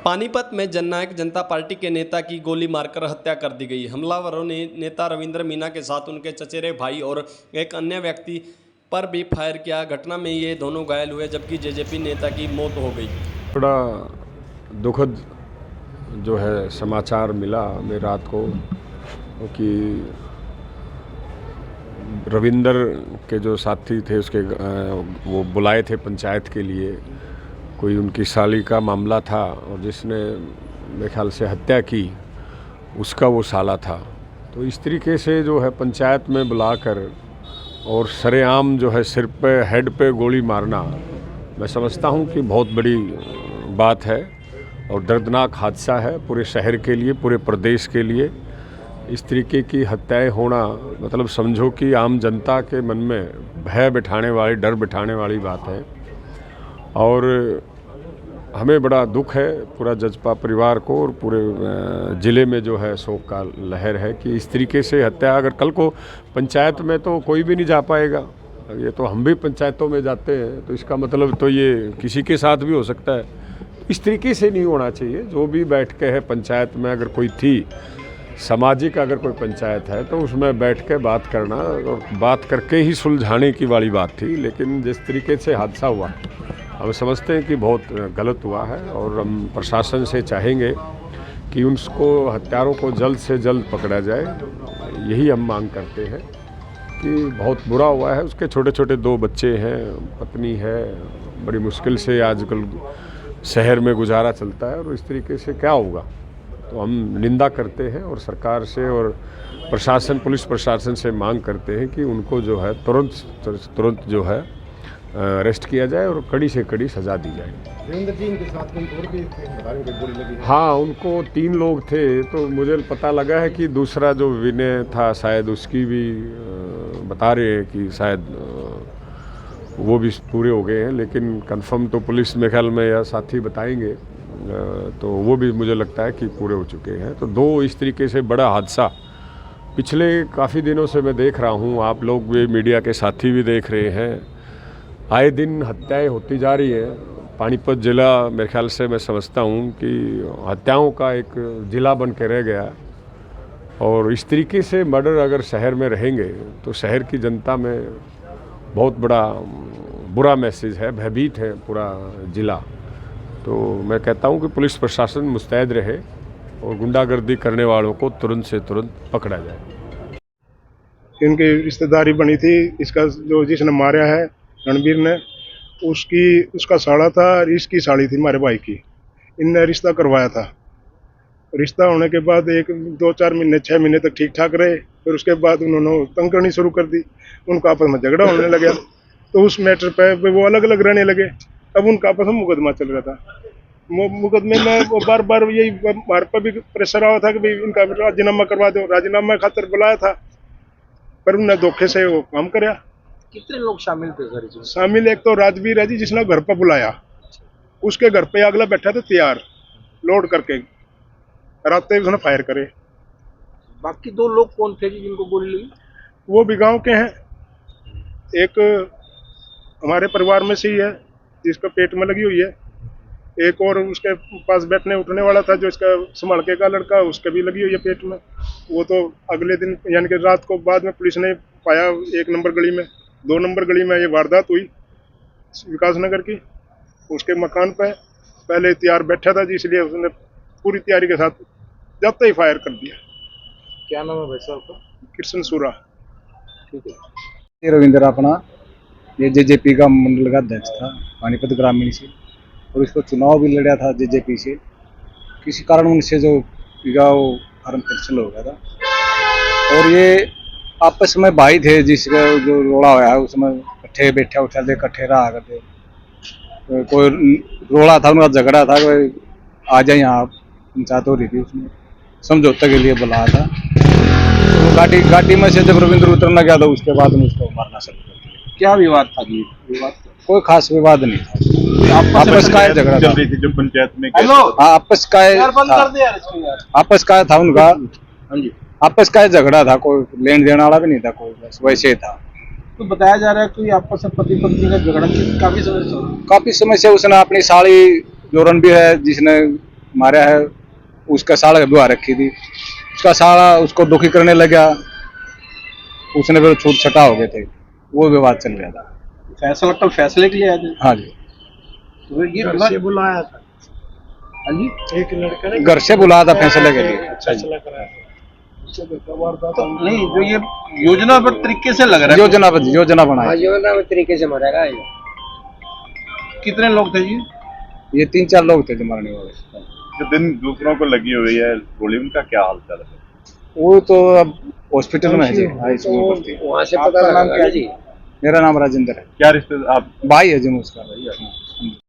पानीपत में जननायक जनता पार्टी के नेता की गोली मारकर हत्या कर दी गई। हमलावरों ने नेता रविंद्र मीना के साथ उनके चचेरे भाई और एक अन्य व्यक्ति पर भी फायर किया। घटना में ये दोनों घायल हुए जबकि जेजेपी नेता की मौत हो गई। बड़ा दुखद जो है समाचार मिला हमें रात को कि रविंदर के जो साथी थे उसके वो बुलाए थे पंचायत के लिए, कोई उनकी साली का मामला था और जिसने मेरे ख्याल से हत्या की उसका वो साला था। तो इस तरीके से जो है पंचायत में बुलाकर और सरेआम जो है सिर पे हेड पे गोली मारना, मैं समझता हूँ कि बहुत बड़ी बात है और दर्दनाक हादसा है पूरे शहर के लिए, पूरे प्रदेश के लिए। इस तरीके की हत्याएं होना मतलब समझो कि आम जनता के मन में भय बिठाने वाली, डर बिठाने वाली बात है और हमें बड़ा दुख है पूरा जजपा परिवार को और पूरे ज़िले में जो है शोक का लहर है कि इस तरीके से हत्या। अगर कल को पंचायत में तो कोई भी नहीं जा पाएगा, ये तो हम भी पंचायतों में जाते हैं, तो इसका मतलब तो ये किसी के साथ भी हो सकता है। इस तरीके से नहीं होना चाहिए। जो भी बैठ के है पंचायत में, अगर कोई थी सामाजिक अगर कोई पंचायत है तो उसमें बैठ के बात करना और बात करके ही सुलझाने की वाली बात थी। लेकिन जिस तरीके से हादसा हुआ हम समझते हैं कि बहुत गलत हुआ है और हम प्रशासन से चाहेंगे कि उसको हत्यारों को जल्द से जल्द पकड़ा जाए। यही हम मांग करते हैं कि बहुत बुरा हुआ है। उसके छोटे छोटे 2 बच्चे हैं, पत्नी है, बड़ी मुश्किल से आजकल शहर में गुजारा चलता है और इस तरीके से क्या होगा। तो हम निंदा करते हैं और सरकार से और प्रशासन, पुलिस प्रशासन से मांग करते हैं कि उनको जो है तुरंत जो है अरेस्ट किया जाए और कड़ी से कड़ी सज़ा दी जाए। रविंद्र जी इनके साथ कोई और भी गोली लगी? हाँ, उनको 3 लोग थे। तो मुझे पता लगा है कि दूसरा जो विनय था शायद उसकी भी बता रहे हैं कि शायद वो भी पूरे हो गए हैं, लेकिन कंफर्म तो पुलिस में ख्याल में या साथी बताएंगे। तो वो भी मुझे लगता है कि पूरे हो चुके हैं। तो 2 इस तरीके से बड़ा हादसा पिछले काफ़ी दिनों से मैं देख रहा हूँ, आप लोग भी मीडिया के साथी भी देख रहे हैं, आए दिन हत्याएं होती जा रही है। पानीपत ज़िला मेरे ख्याल से मैं समझता हूँ कि हत्याओं का एक ज़िला बन के रह गया और इस तरीके से मर्डर अगर शहर में रहेंगे तो शहर की जनता में बहुत बड़ा बुरा मैसेज है, भयभीत है पूरा ज़िला। तो मैं कहता हूँ कि पुलिस प्रशासन मुस्तैद रहे और गुंडागर्दी करने वालों को तुरंत से तुरंत पकड़ा जाए। इनकी रिश्तेदारी बनी थी, इसका जो जिसने मारा है रणबीर ने, उसका साला था, इसकी साली थी हमारे भाई की। इनने रिश्ता करवाया था। रिश्ता होने के बाद 2-4 महीने 6 महीने तक ठीक ठाक रहे, फिर उसके बाद उन्होंने तंग करनी शुरू कर दी। उनका आपस में झगड़ा होने लगा तो उस मैटर पे वो अलग अलग रहने लगे। अब उनका आपस में मुकदमा चल रहा था। मुकदमे में वो बार बार यही हमारे पर भी प्रेशर आया था कि भाई इनका राजीनामा करवा दो। राजीनामा खातिर बुलाया था पर उन्होंने धोखे से वो काम कराया। कितने लोग शामिल थे सर इसमें? शामिल एक तो राजवीर है जी, जिसने घर पर बुलाया, उसके घर पे अगला बैठा था तैयार लोड करके, रात में उसने फायर करे। बाकी 2 लोग कौन थे जिनको गोली लगी? वो भी गांव के हैं। एक हमारे परिवार में से ही है जिसका पेट में लगी हुई है, एक और उसके पास बैठने उठने वाला था जो इसका संभालके का लड़का, उसके भी लगी हुई है पेट में। वो तो अगले दिन यानी कि रात को बाद में पुलिस ने पाया 1 नंबर गली में। 2 नंबर गली में ये वारदात हुई विकास नगर की। उसके मकान पे पहले तैयार बैठा था जी, इसलिए उसने पूरी तैयारी के साथ जब तक ही फायर कर दिया। क्या नाम है भाई साहब का? कृष्ण सूरा। ठीक है। रविंद्र अपना ये जेजेपी का मंडल का अध्यक्ष था पानीपत ग्रामीण से, और इसको चुनाव भी लड़ा था जेजेपी से। किसी कारण उनसे जो वो फॉर्म कैंसिल हो गया था और ये आपस में भाई थे, जिसका जो रोड़ा हुआ है उसमें इकट्ठे बैठे उठा थे, इकट्ठे रहा करते। कोई रोड़ा था, उनका झगड़ा था, आ जाए यहाँ पंचायत हो रही थी, उसमें समझौते के लिए बुलाया था। तो गाड़ी में से जब रविंद्र उतरना गया था उसके बाद में उसको मारना शुरू कर दिया। क्या विवाद था जी? विवाद कोई खास विवाद नहीं था, आपस का झगड़ा था। जो पंचायत में आपस का था उनका। हाँ जी, आपस का झगड़ा था, कोई लेन देन वाला भी नहीं था, कोई बस वैसे ही था। तो बताया जा रहा है कि आपस में पति पत्नी का झगड़ा काफी समय से काफी समय से उसने अपनी साली जो रणबीर है, जिसने मारा है, उसका साला दुआ रखी थी, उसका साला उसको दुखी करने लगा, उसने फिर छूट छटा हो गए थे, वो विवाद चल रहा था। फैसला कल फैसले के लिए आए थे? हाँ जी, तो ये विवाद बुलाया था? हाँ जी, एक लड़का ने घर से बुलाया था फैसले के लिए। फैसला कराया था। तो नहीं, जो ये योजनाबद्ध तरीके से लग रहा है, योजना बनाई। योजनाबद्ध तरीके से मरेगा ये। कितने लोग थे जी? ये 3-4 लोग थे जो मरने वाले। जो दिन दूसरों को लगी हुई है गोली, उनका क्या हाल चाल है? वो तो अब हॉस्पिटल में है जी, आईसीयू में भर्ती है। वहाँ से पता लगा जी। मेरा नाम राजेंद्र है, क्या रिश्ते आप? भाई है जी उसका।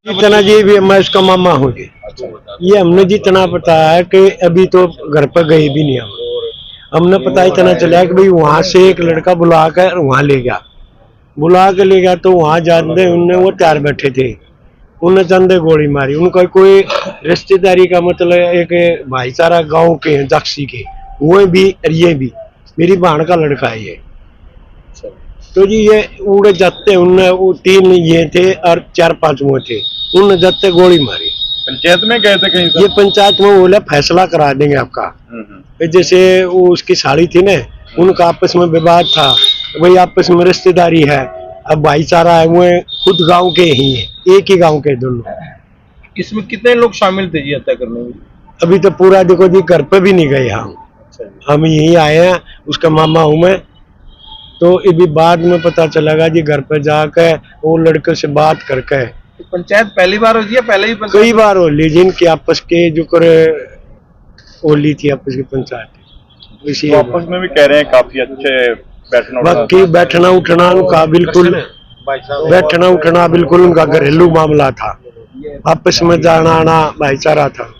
जितना जी भी मैं उसका मामा हूँ जी। ये हमने जितना पता है कि अभी तो घर पर गए भी नहीं हमने पता इतना चला कि भाई वहां से एक लड़का बुला कर वहां ले गया, तो वहां जाते उनने वो तैयार बैठे थे, उन्हें चंदे गोली मारी। उनका कोई रिश्तेदारी का मतलब एक भाईचारा गांव के हैं जक्सी के, वो भी और ये भी मेरी बहन का लड़का है ये। तो जी ये उड़े जाते उनने, वो 3 ये थे और 4-5 वो थे, उनने जाते गोली मारी। पंचायत में गए थे कहीं? ये पंचायत में बोले फैसला करा देंगे आपका। जैसे वो उसकी साड़ी थी ना, उनका आपस में विवाद था, वही आपस में रिश्तेदारी है, अब भाईचारा है, वो खुद गांव के ही है, एक ही गांव के दोनों। इसमें कितने लोग शामिल थे जी हत्या करने में? अभी तो पूरा देखो जी, घर पे भी नहीं गए हम यहीं आए हैं, उसका मामा हूँ मैं। तो अभी बाद में पता चलेगा जी, घर पे जाकर वो लड़के से बात करके। तो पंचायत पहली बार होती है? पहले ही कई बार हो ली जिनकी आपस के जो करे होली थी आपस की पंचायत, इसी तो आपस में भी कह रहे हैं काफी अच्छे बाकी बैठना उठना उनका बिल्कुल, बैठना उठना बिल्कुल उनका घरेलू मामला था, आपस में जाना आना भाईचारा था।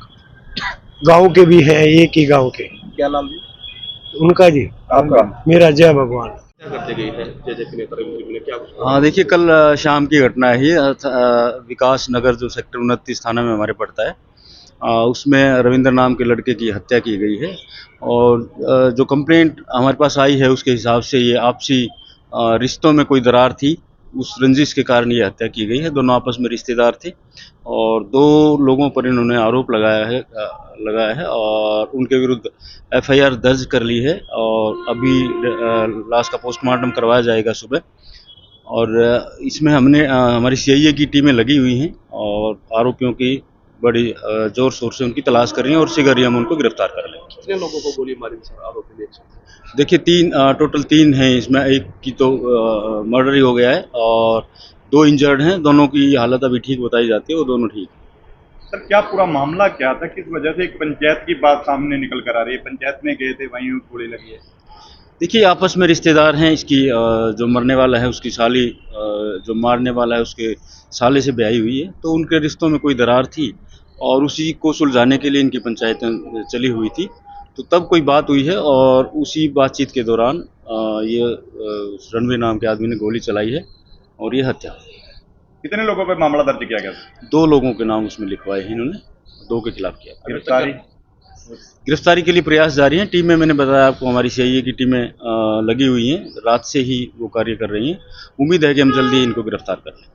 गांव के भी हैं, एक ही गांव के। क्या नाम जी उनका जी? आपका? मेरा जय भगवान। हाँ देखिए, कल शाम की घटना है ये। विकास नगर जो सेक्टर 29 थाना में हमारे पड़ता है, उसमें रविंद्र नाम के लड़के की हत्या की गई है। और जो कंप्लेंट हमारे पास आई है उसके हिसाब से ये आपसी रिश्तों में कोई दरार थी, उस रंजिश के कारण ये हत्या की गई है। दोनों आपस में रिश्तेदार थे और 2 लोगों पर इन्होंने आरोप लगाया है और उनके विरुद्ध एफआईआर दर्ज कर ली है। और अभी लाश का पोस्टमार्टम करवाया जाएगा सुबह। और इसमें हमने हमारी सीआईए की टीमें लगी हुई हैं और आरोपियों की बड़ी जोर शोर से उनकी तलाश कर रही हैं और शीघ्र ही हम उनको गिरफ्तार कर लेंगे। कितने लोगों को गोली मारी सर आरोपी ने? देखिए, टोटल 3 हैं इसमें, एक की तो मर्डर ही हो गया है और 2 इंजर्ड हैं। दोनों की हालत अभी ठीक बताई जाती है, वो दोनों ठीक। सर क्या पूरा मामला क्या था, किस वजह से एक पंचायत की बात सामने निकल कर आ रही है? पंचायत में गए थे, वहीं गोली लगी है। देखिए, आपस में रिश्तेदार हैं। इसकी जो मरने वाला है उसकी साली, जो मारने वाला है उसके साले से ब्याही हुई है, तो उनके रिश्तों में कोई दरार थी और उसी को सुलझाने के लिए इनकी पंचायतें चली हुई थी। तो तब कोई बात हुई है और उसी बातचीत के दौरान ये रणवीर नाम के आदमी ने गोली चलाई है और ये हत्या। कितने लोगों पर मामला दर्ज किया गया? 2 लोगों के नाम उसमें लिखवाए हैं इन्होंने, 2 के खिलाफ किया। गिरफ्तारी के लिए प्रयास जारी हैं। टीमें, मैंने बताया आपको, हमारी सीआईए की टीमें लगी हुई हैं, रात से ही वो कार्य कर रही हैं। उम्मीद है कि हम जल्दी इनको गिरफ्तार कर लें।